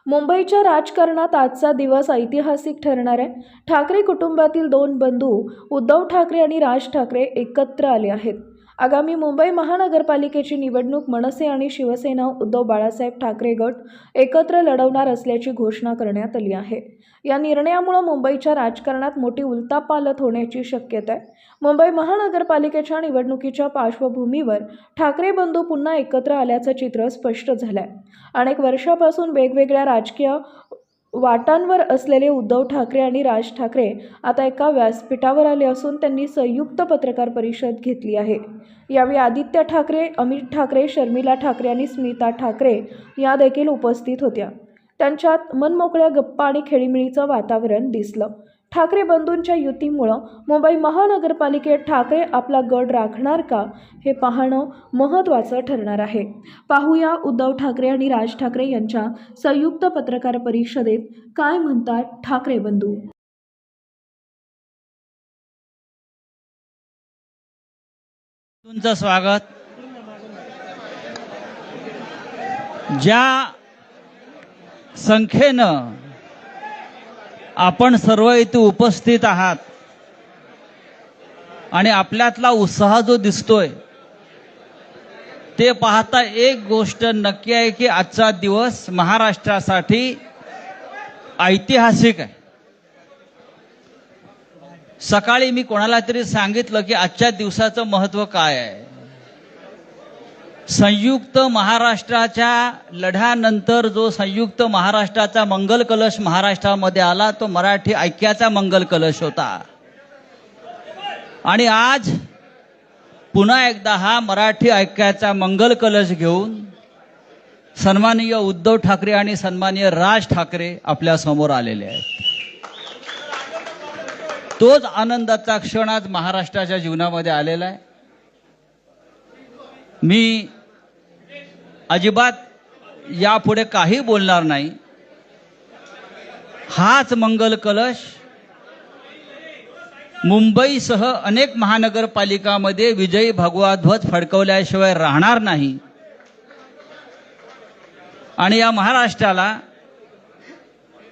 मुंबईच्या राजकारणात आजचा दिवस ऐतिहासिक ठरणार आहे. ठाकरे कुटुंबातील दोन बंधू उद्धव ठाकरे आणि राज ठाकरे एकत्र आले आहेत. आगामी मुंबई महानगरपालिकेची निवडणूक मनसे आणि शिवसेना उद्धव बाळासाहेब ठाकरे गट एकत्र लढवणार असल्याची घोषणा करण्यात आली आहे. या निर्णयामुळे मुंबईच्या राजकारणात मोठी उलथापालथ होण्याची शक्यता आहे. मुंबई महानगरपालिकेच्या निवडणुकीच्या पार्श्वभूमीवर ठाकरे बंधू पुन्हा एकत्र आल्याचं चित्र स्पष्ट झालं आहे. अनेक वर्षापासून वेगवेगळ्या राजकीय वाटांवर असलेले उद्धव ठाकरे आणि राज ठाकरे आता एका व्यासपीठावर आले असून त्यांनी संयुक्त पत्रकार परिषद घेतली आहे. यावेळी आदित्य ठाकरे, अमित ठाकरे, शर्मिला ठाकरे आणि स्मिता ठाकरे या देखील उपस्थित होत्या. त्यांच्यात मनमोकळ्या गप्पा आणि खेळीमेळीचं वातावरण दिसलं. ठाकरे बंधूंच्या युतीमुळं मुंबई महानगरपालिकेत ठाकरे आपला गड राखणार का हे पाहणं महत्त्वाचं ठरणार आहे. पाहूया उद्धव ठाकरे आणि राज ठाकरे यांच्या संयुक्त पत्रकार परिषदेत काय म्हणतात ठाकरे बंधू. तुमचं स्वागत. ज्या संख्येनं आपण सर्व इथे उपस्थित आहात आणि आपल्यातला उत्साह जो दिसतोय ते पाहता एक गोष्ट नक्की आहे की आजचा दिवस महाराष्ट्रासाठी ऐतिहासिक आहे. सकाळी मी कोणाला तरी सांगितलं की आजच्या दिवसाचं महत्त्व काय आहे. संयुक्त महाराष्ट्राच्या लढ्यानंतर जो संयुक्त महाराष्ट्राचा मंगल कलश महाराष्ट्रामध्ये आला तो मराठी ऐक्याचा मंगल कलश होता. आणि आज पुन्हा एकदा हा मराठी ऐक्याचा मंगल कलश घेऊन सन्माननीय उद्धव ठाकरे आणि सन्माननीय राज ठाकरे आपल्या समोर आलेले आहेत. तोच आनंदाचा क्षण आज महाराष्ट्राच्या जीवनामध्ये आलेला आहे. मी अजिबात यापुढे काही बोलणार नाही. हाच मंगल कलश मुंबईसह अनेक महानगरपालिकांमध्ये विजयी भगवा ध्वज फडकवल्याशिवाय राहणार नाही. आणि या महाराष्ट्राला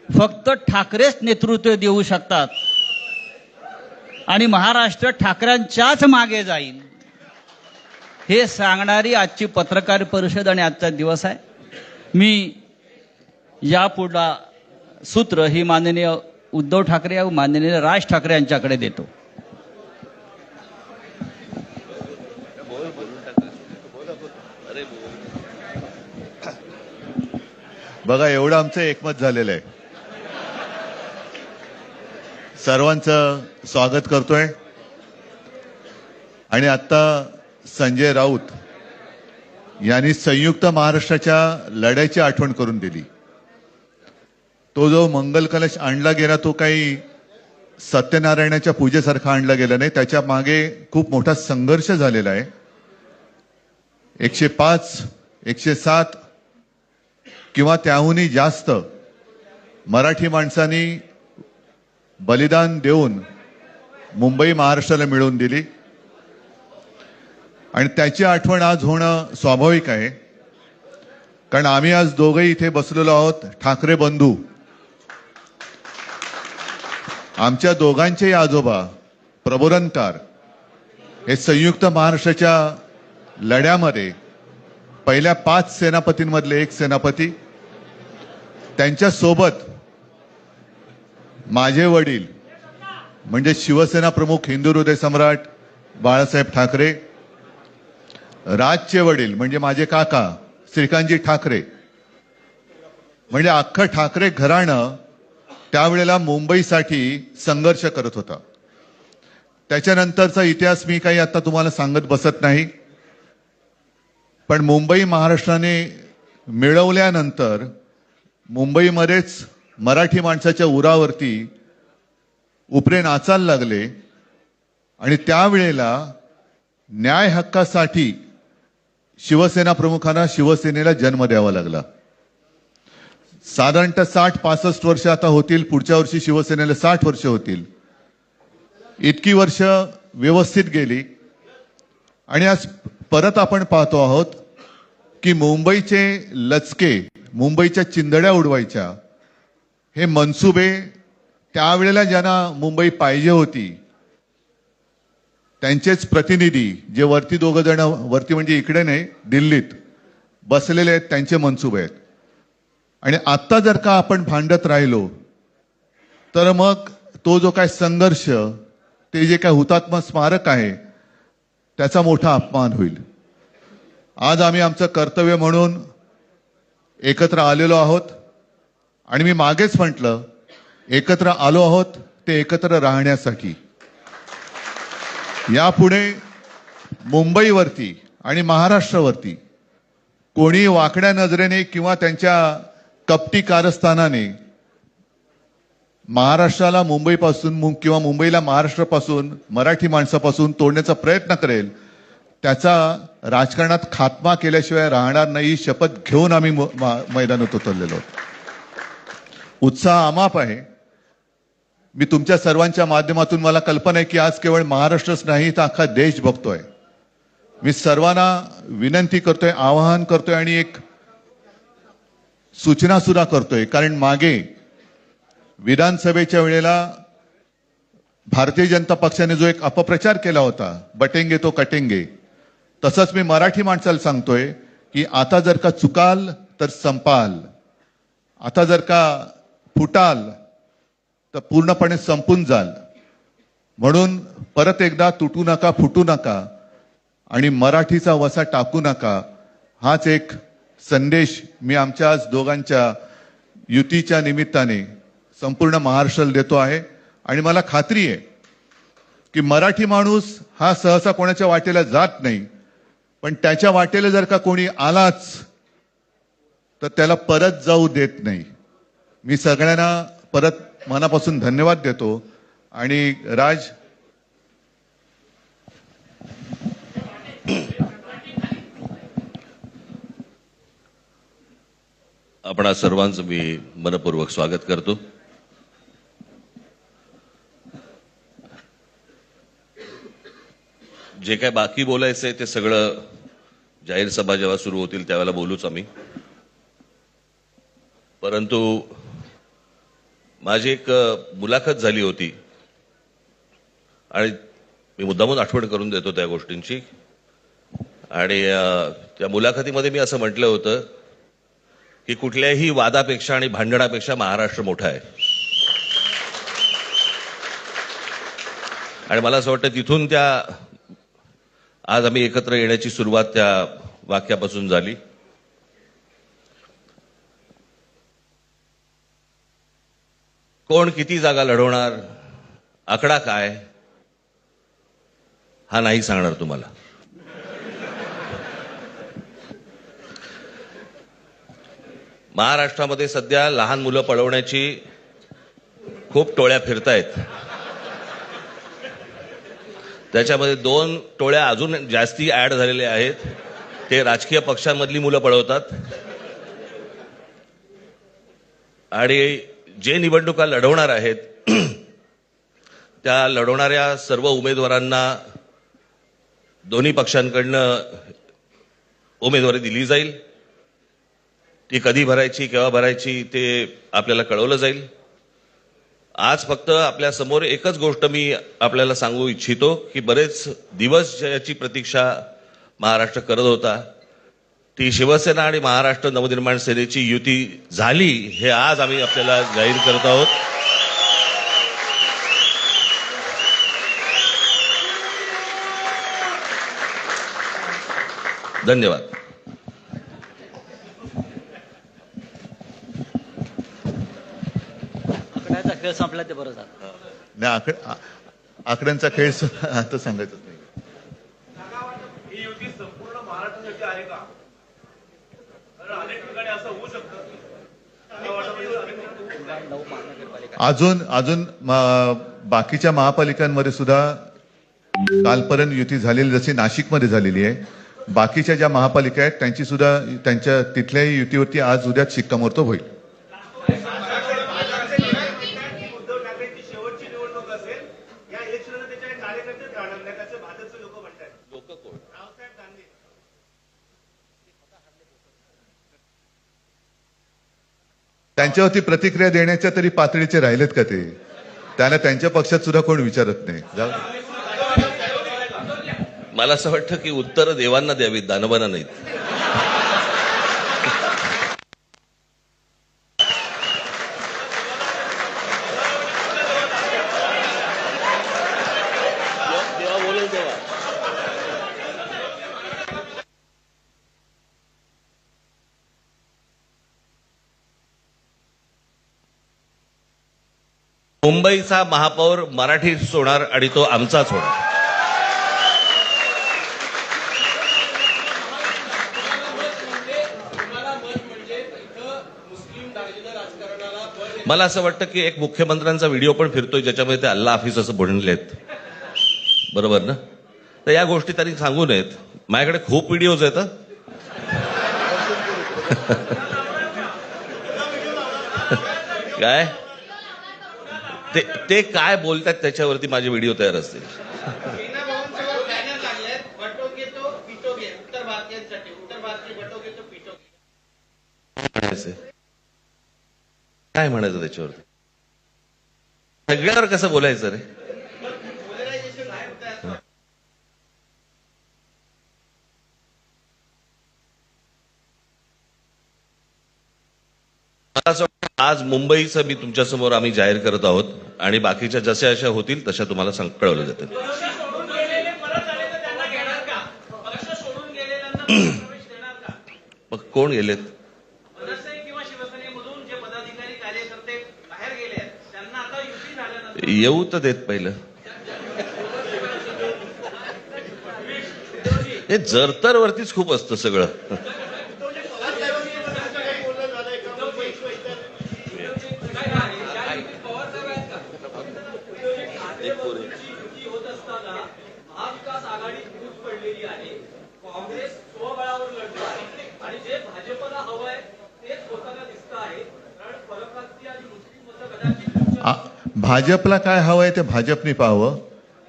फक्त ठाकरेच नेतृत्व देऊ शकतात आणि महाराष्ट्र ठाकरेंच्याच मागे जाईल हे सांगणारी आजची पत्रकार परिषद आणि आजचा दिवस आहे. मी यापुढला सूत्र ही माननीय उद्धव ठाकरे व माननीय राज ठाकरे यांच्याकडे देतो. बघा, एवढं आमचं एकमत झालेलं आहे. सर्वांचं स्वागत करतोय. आणि आता संजय राऊत यांनी संयुक्त महाराष्ट्राच्या लढ्याची आठवण करून दिली. तो जो मंगल कलश आणला गेला तो काही सत्यनारायणाच्या पूजेसारखा आणला गेला नाही. त्याच्या मागे खूप मोठा संघर्ष झालेला आहे. 105, 107 किंवा त्याहूनही जास्त मराठी माणसांनी बलिदान देऊन मुंबई महाराष्ट्राला मिळवून दिली आणि त्याची आठवण आज होणं स्वाभाविक आहे. कारण आम्ही आज दोघंही इथे बसलेलो आहोत, ठाकरे बंधू. आमच्या दोघांचेही आजोबा प्रबोधनकार हे संयुक्त महाराष्ट्राच्या लढ्यामध्ये पहिल्या 5 सेनापतींमधले एक सेनापती. त्यांच्यासोबत माझे वडील म्हणजे शिवसेना प्रमुख हिंदू हृदय सम्राट बाळासाहेब ठाकरे, राजचे वडील म्हणजे माझे काका श्रीकांतजी ठाकरे, म्हणजे अख्खं ठाकरे घराणं त्यावेळेला मुंबईसाठी संघर्ष करत होता. त्याच्यानंतरचा इतिहास मी काही आता तुम्हाला सांगत बसत नाही. पण मुंबई महाराष्ट्राने मिळवल्यानंतर मुंबईमध्येच मराठी माणसाच्या उरावरती उपरे नाचायला लागले आणि त्यावेळेला न्याय हक्कासाठी शिवसेना प्रमुखांना शिवसेनेला जन्म द्यावा लागला. साधारणतः 60-65 वर्ष आता होतील. पुढच्या वर्षी शिवसेनेला 60 वर्ष होतील. इतकी वर्ष व्यवस्थित गेली आणि आज परत आपण पाहतो आहोत की मुंबईचे लचके मुंबईच्या चिंधड्या उडवायच्या, हे मनसुबे त्यावेळेला ज्यांना मुंबई पाहिजे होती त्यांचेच प्रतिनिधी, जे वरती दोघं जण, वरती म्हणजे इकडे नाही दिल्लीत बसलेले आहेत, त्यांचे मनसुबे आहेत. आणि आत्ता जर का आपण भांडत राहिलो तर मग तो जो काय संघर्ष, ते जे काय हुतात्मा स्मारक आहे त्याचा मोठा अपमान होईल. आज आम्ही आमचं कर्तव्य म्हणून एकत्र आलेलो आहोत आणि मी मागेच म्हटलं, एकत्र आलो आहोत ते एकत्र राहण्यासाठी. यापुढे मुंबईवरती आणि महाराष्ट्रावरती कोणी वाकड्या नजरेने किंवा त्यांच्या कपटी कारस्थानाने महाराष्ट्राला मुंबईपासून किंवा मुंबईला महाराष्ट्रापासून, मराठी माणसापासून तोडण्याचा प्रयत्न करेल, त्याचा राजकारणात खात्मा केल्याशिवाय राहणार नाही. शपथ घेऊन आम्ही मैदानात उतरलेलो आहोत. उत्साह अमाप आहे. मी तुमच्या सर्वांच्या माध्यमातून, मला कल्पना आहे की आज केवळ महाराष्ट्रच नाही तर अख्खा देश बघतोय. मी सर्वांना विनंती करतोय, आवाहन करतोय आणि एक सूचना सुद्धा करतोय. कारण मागे विधानसभेच्या वेळेला भारतीय जनता पक्षाने जो एक अपप्रचार केला होता, बटेंगे तो कटेंगे, तसंच मी मराठी माणसाला सांगतोय की आता जर का चुकाल तर संपाल, आता जर का फुटाल तर पूर्णपणे संपून जाल. म्हणून परत एकदा तुटू नका, फुटू नका आणि मराठीचा वसा टाकू नका, हाच एक संदेश मी आमच्या आज दोघांच्या युतीच्या निमित्ताने संपूर्ण महाराष्ट्राला देतो आहे. आणि मला खात्री आहे की मराठी माणूस हा सहसा कोणाच्या वाटेला जात नाही, पण त्याच्या वाटेला जर का कोणी आलाच तर त्याला परत जाऊ देत नाही. मी सगळ्यांना परत मनापासून धन्यवाद देतो. आणि राज, आपणा सर्वांचं मी मनपूर्वक स्वागत करतो. जे काय बाकी बोलायचंय ते सगळं जाहीर सभा जेव्हा सुरू होतील त्यावेळेला बोलूच आम्ही. परंतु माझी एक मुलाखत झाली होती आणि मी मुद्दामून आठवण करून देतो त्या गोष्टींची. आणि त्या मुलाखतीमध्ये मी असं म्हटलं होतं की कुठल्याही वादापेक्षा आणि भांडणापेक्षा महाराष्ट्र मोठा आहे. आणि मला असं वाटतं तिथून त्या आज आम्ही एकत्र येण्याची सुरुवात त्या वाक्यापासून झाली. कोण किती जागा लढवणार, आकडा काय, हा नाही सांगणार तुम्हाला. महाराष्ट्रामध्ये सध्या लहान मुलं पळवण्याची खूप टोळ्या फिरतायत. त्याच्यामध्ये 2 टोळ्या अजून जास्ती ऍड झालेल्या आहेत. ते राजकीय पक्षांमधली मुलं पळवतात आणि जे निवडणुका लढवणार आहेत त्या लढवणाऱ्या सर्व उमेदवारांना दोन्ही पक्षांकडनं उमेदवारी दिली जाईल. ती कधी भरायची, केव्हा भरायची ते आपल्याला कळवलं जाईल. आज फक्त आपल्या समोर एकच गोष्ट मी आपल्याला सांगू इच्छितो की बरेच दिवस ज्याची प्रतीक्षा महाराष्ट्र करत होता ती शिवसेना आणि महाराष्ट्र नवनिर्माण सेनेची युती झाली, हे आज आम्ही आपल्याला जाहीर करत आहोत. धन्यवाद. आकड्याचा खेळ संपला ते बरं झालं. नाही, आकड्यांचा खेळ आता सांगायचं नाही. ही युती संपूर्ण महाराष्ट्रासाठी आहे का? कारण अनेक ठिकाणी असं होऊ शकतं. अजून बाकीच्या महापालिकांमध्ये सुद्धा कालपर्यंत युती झालेली, जशी नाशिकमध्ये झालेली आहे, बाकीच्या ज्या महापालिका आहेत त्यांची सुद्धा, त्यांच्या तिथल्याही युतीवरती आज उद्या शिक्कामोर्तब होईल. उद्धव ठाकरेंची शेवटची निवडणूक असेल, या इलेक्शनला त्याच्या कार्यकर्तेच राहणार नाही असं भाजपचे लोक म्हणतात. लोक कोण? रावसाहेब दानवे. त्यांच्यावरती प्रतिक्रिया देण्याच्या तरी पातळीचे राहिलेत का ते? त्याला त्यांच्या पक्षात सुद्धा कोण विचारत नाही. जाऊ दे. मला असं वाटतं की उत्तरं देवांना द्यावीत, दानवांना नाहीत. मुंबईचा महापौर मराठीच होणार आणि तो आमचाच होणार. मला असं वाटतं की एक मुख्यमंत्र्यांचा व्हिडिओ पण फिरतोय ज्याच्यामध्ये ते अल्ला हाफिज असं बनलेत, बरोबर ना? तर या गोष्टी त्यांनी सांगू नयेत. माझ्याकडे खूप व्हिडिओज आहेत. काय ते काय बोलतात त्याच्यावरती माझे व्हिडिओ तयार असतील. काय म्हणायचं त्याच्यावरती? सगळ्यावर कसं बोलायचं रे? मला असं वाटतं आज मुंबईचं मी तुमच्यासमोर आम्ही जाहीर करत आहोत आणि बाकीच्या जशा अशा होतील तशा तुम्हाला कळवलं जातं. मग कोण गेलेत? येऊ तर देत पहिलं. हे जरतर वरतीच खूप असतं सगळं. भाजपला काय हवंय ते भाजपने पाहावं.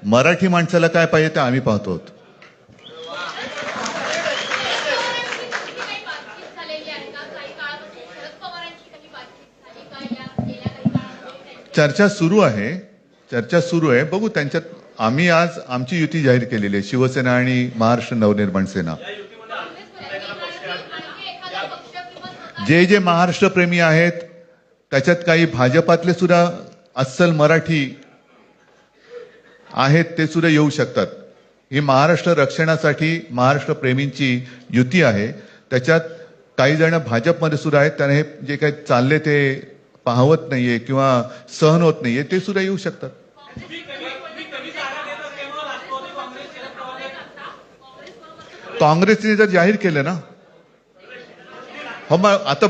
मराठी माणसाला काय पाहिजे ते आम्ही पाहतो. चर्चा सुरू आहे. बघू त्यांच्यात. आम्ही आज आमची युती जाहीर केलेली आहे, शिवसेना आणि महाराष्ट्र नवनिर्माण सेना. जे महाराष्ट्र प्रेमी आहेत त्याच्यात काही भाजपातले सुद्धा अस्सल मराठी आहेत, ते सुद्धा येऊ शकतात. ही महाराष्ट्र रक्षणासाठी महाराष्ट्र प्रेमींची युती आहे. त्याच्यात काही जण भाजपमध्ये सुद्धा आहेत, त्याने हे जे काही चालले ते पाहवत नाहीये किंवा सहन होत नाहीये, ते सुद्धा येऊ शकतात. काँग्रेसने जर जाहीर केलं ना, हो मग आता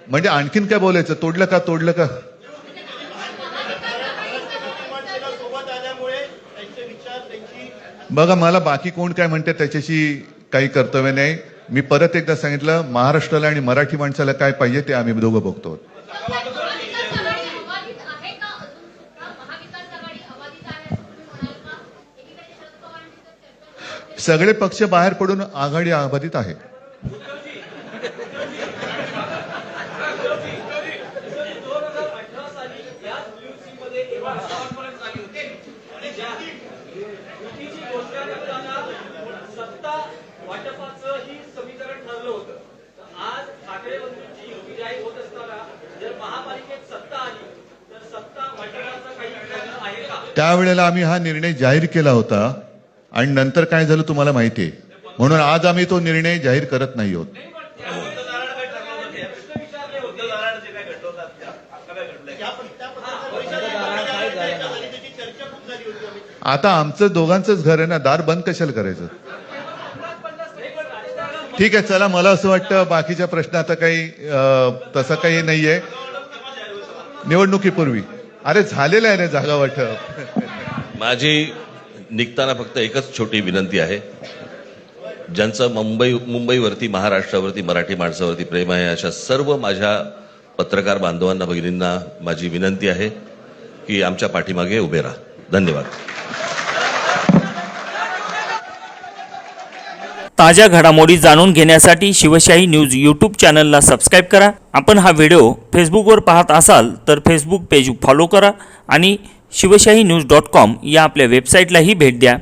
म्हणजे आणखीन काय बोलायचं? तोडलं का? बघा, मला बाकी कोण काय म्हणते त्याच्याशी काही कर्तव्य नाही. मी परत एकदा सांगितलं, महाराष्ट्राला आणि मराठी माणसाला काय पाहिजे ते आम्ही दोघं बघतो. सगळे पक्ष बाहेर पडून आघाडी अबाधित आहे. त्यावेळेला आम्ही हा निर्णय जाहीर केला होता आणि नंतर काय झालं तुम्हाला माहिती आहे. म्हणून आज आम्ही तो निर्णय जाहीर करत नाही आहोत. आता आमचं दोघांचंच घर आहे ना, दार बंद कशाला करायचं? ठीक आहे, चला. मला असं वाटतं बाकीच्या प्रश्न आता काही तसं काही नाहीये. निवडणुकीपूर्वी अरे झालेलं आहे ना जागा वाटप. माझी निघताना फक्त एकच छोटी विनंती आहे. ज्यांचं मुंबईवरती, महाराष्ट्रावरती, मराठी माणसावरती प्रेम आहे, अशा सर्व माझ्या पत्रकार बांधवांना, भगिनींना माझी विनंती आहे की आमच्या पाठीमागे उभे राहा. धन्यवाद. ताज्या घडामोडी जाणून घेण्यासाठी शिवशाही न्यूज यूट्यूब चॅनलला सबस्क्राईब करा. आपण हा व्हिडिओ फेसबुकवर पाहत असाल तर फेसबुक पेज फॉलो करा आणि शिवशाही न्यूज.com या आपल्या वेबसाईटलाही भेट द्या.